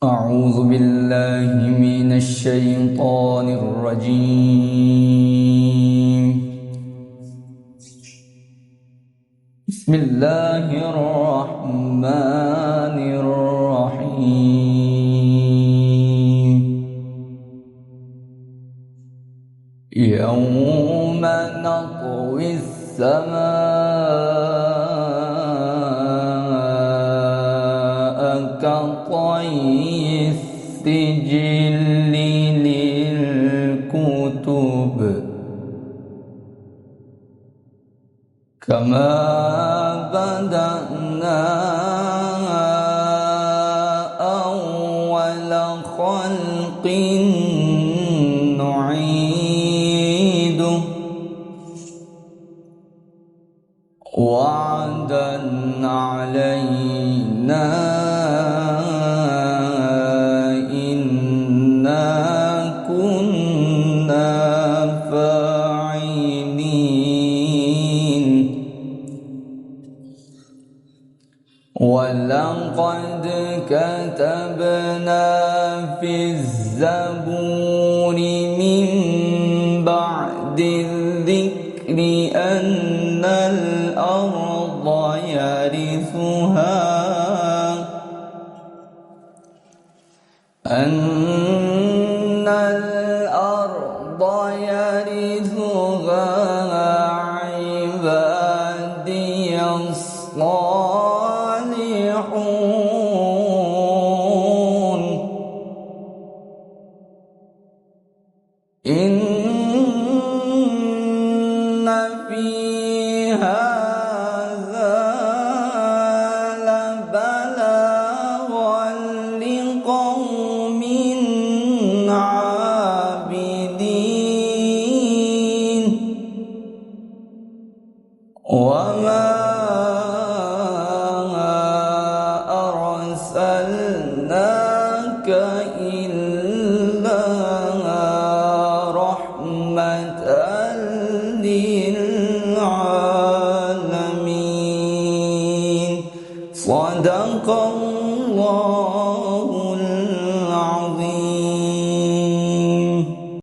أعوذ بالله من الشيطان الرجيم. بسم الله الرحمن الرحيم. يوم نطوي السماء كطي السجل للكتب كما بدأنا أول خلق نعيده وعدا علينا إنا كنا فاعلين. ولقد كتبنا في الزبور من بعد الذكر أن الأرض يرثها عبادي الصالحون. إن في هذا لبلاغا لقوم عابدين. وما أرسلناك إلا رحمة للعالمين. صدق الله.